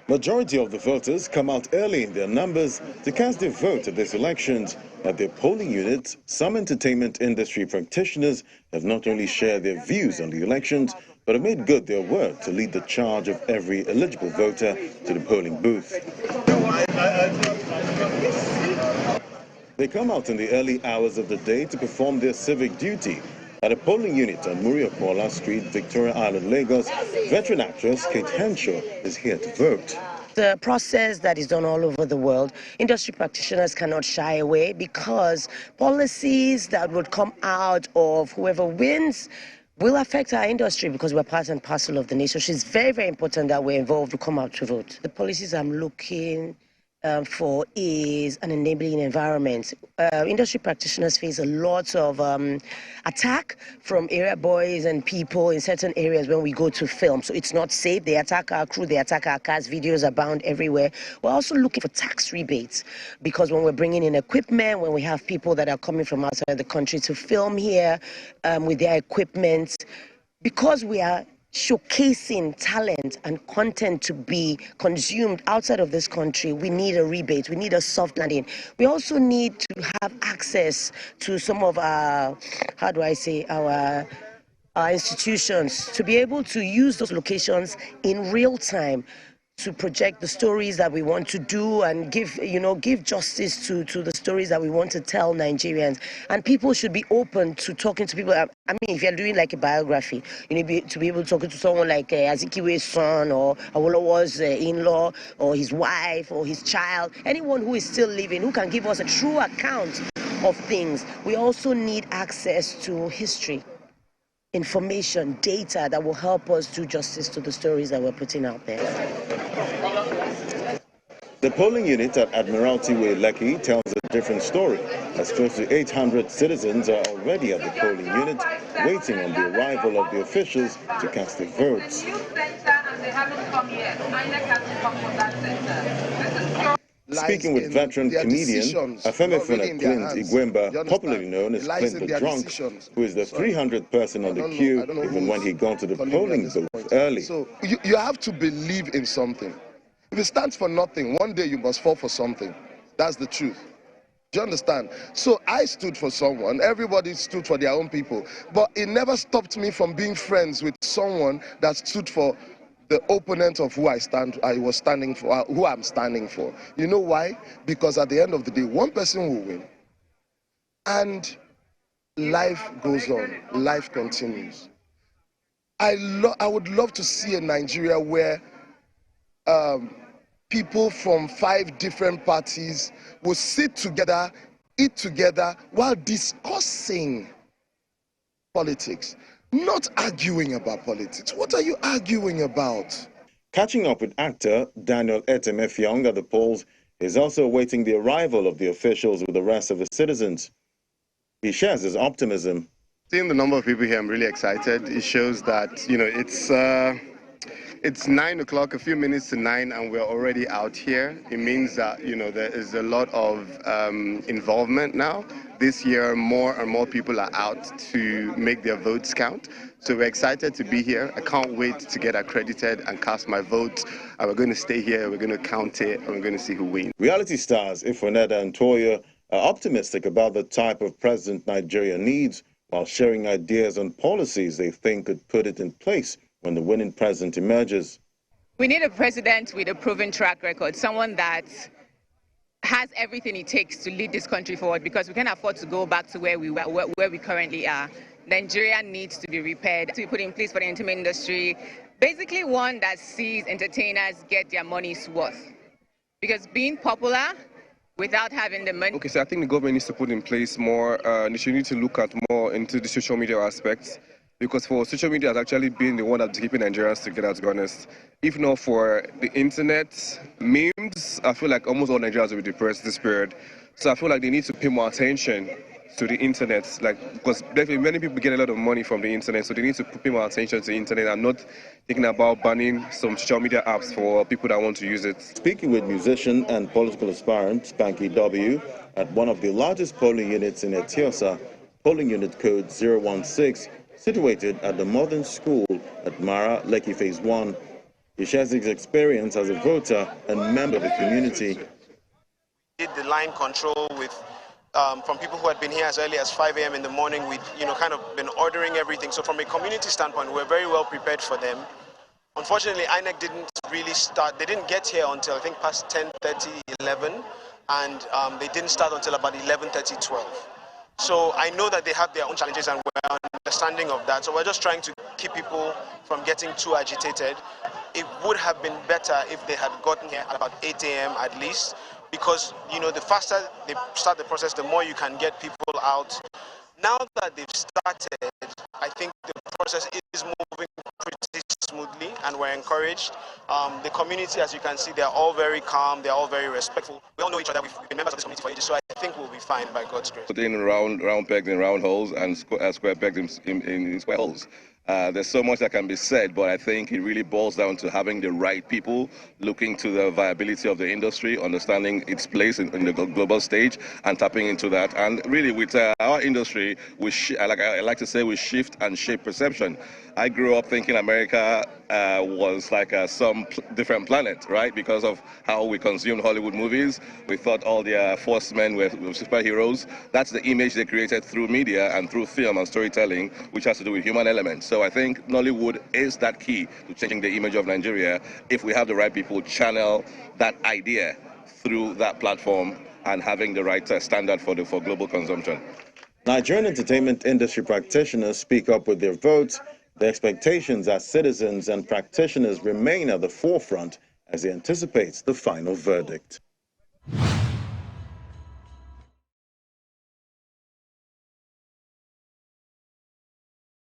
Majority of the voters come out early in their numbers to cast their vote at these elections. At their polling units, some entertainment industry practitioners have not only shared their views on the elections, but have made good their word to lead the charge of every eligible voter to the polling booth. They come out in the early hours of the day to perform their civic duty. At a polling unit on Muriopola Street, Victoria Island, Lagos, veteran actress Kate Henshaw is here to vote. The process that is done all over the world, industry practitioners cannot shy away because policies that would come out of whoever wins will affect our industry because we're part and parcel of the nation. So it's very, very important that we're involved to come out to vote. The policies I'm looking for is an enabling environment. Industry practitioners face a lot of attack from area boys and people in certain areas when we go to film. So it's not safe. They attack our crew, they attack our cars, videos abound everywhere. We're also looking for tax rebates because when we're bringing in equipment, when we have people that are coming from outside the country to film here with their equipment, because we are showcasing talent and content to be consumed outside of this country, we need a rebate, we need a soft landing. We also need to have access to some of our, our institutions to be able to use those locations in real time to project the stories that we want to do and give justice to the stories that we want to tell Nigerians. And people should be open to talking to people. I mean, if you're doing like a biography, you need to be able to talk to someone like Azikiwe's son or Awolowo's in-law or his wife or his child, anyone who is still living, who can give us a true account of things. We also need access to history, information, data that will help us do justice to the stories that we're putting out there. The polling unit at Admiralty Way, Lekki tells a different story, as close to 800 citizens are already at the polling unit, waiting on the arrival of the officials to cast their votes. Speaking with veteran comedian Afemefuna Clint Igwemba, popularly known as Clint the Drunk, who is the 300th person on the queue even when he got to the polling booth early. So you have to believe in something. If it stands for nothing, one day you must fall for something. That's the truth. Do you understand? So I stood for someone, everybody stood for their own people, but it never stopped me from being friends with someone that stood for the opponent of who was standing for, who I'm standing for. You know why? Because at the end of the day, one person will win. And life goes on, life continues. I would love to see a Nigeria where people from 5 different parties will sit together, eat together while discussing politics. Not arguing about politics. What are you arguing about? Catching up with actor Daniel Etemefyong at the polls is also awaiting the arrival of the officials with the rest of the citizens. He shares his optimism. Seeing the number of people here, I'm really excited. It shows that, it's 9 o'clock, a few minutes to 9, and we're already out here. It means that, there is a lot of involvement now. This year, more and more people are out to make their votes count. So we're excited to be here. I can't wait to get accredited and cast my vote. And we're going to stay here, we're going to count it, and we're going to see who wins. Reality stars Ifoneda and Toya are optimistic about the type of president Nigeria needs, while sharing ideas on policies they think could put it in place when the winning president emerges. We need a president with a proven track record, someone that has everything it takes to lead this country forward, because we can't afford to go back to where we currently are. Nigeria needs to be repaired, to be put in place for the entertainment industry. Basically one that sees entertainers get their money's worth. Because being popular without having the money... Okay, so I think the government needs to put in place more, they should need to look at more into the social media aspects. Because for social media has actually been the one that's keeping Nigerians together, to be honest. If not for the internet, memes, I feel like almost all Nigerians will be depressed this period. So I feel like they need to pay more attention to the internet, because definitely many people get a lot of money from the internet, so they need to pay more attention to the internet and not thinking about banning some social media apps for people that want to use it. Speaking with musician and political aspirant Spanky W at one of the largest polling units in Etiosa, polling unit code 016, situated at the modern school at Mara, Lekki Phase 1. He shares his experience as a voter and member of the community. Did the line control with from people who had been here as early as 5 a.m. in the morning. We'd kind of been ordering everything. So from a community standpoint, we're very well prepared for them. Unfortunately, INEC didn't really start. They didn't get here until I think past 10:30, 11, and they didn't start until about 11:30, 12. So I know that they have their own challenges, and we're understanding of that. So we're just trying to keep people from getting too agitated. It would have been better if they had gotten here at about 8 a.m. at least, because the faster they start the process, the more you can get people out. Now that they've started, I think the process is moving pretty smoothly, and we're encouraged. The community, as you can see, they're all very calm, they're all very respectful. We all know each other, we've been members of this community for ages, so I think we'll be fine by God's grace. Put in round pegs in round holes and square pegs in square holes. There's so much that can be said, but I think it really boils down to having the right people looking to the viability of the industry, understanding its place in the global stage, and tapping into that. And really, with our industry, I like to say, we shift and shape perception. I grew up thinking America was like some different planet, right? Because of how we consumed Hollywood movies. We thought all the force men were superheroes. That's the image they created through media and through film and storytelling, which has to do with human elements. So I think Nollywood is that key to changing the image of Nigeria if we have the right people channel that idea through that platform and having the right standard for global consumption. Nigerian entertainment industry practitioners speak up with their votes. The expectations as citizens and practitioners remain at the forefront as they anticipate the final verdict.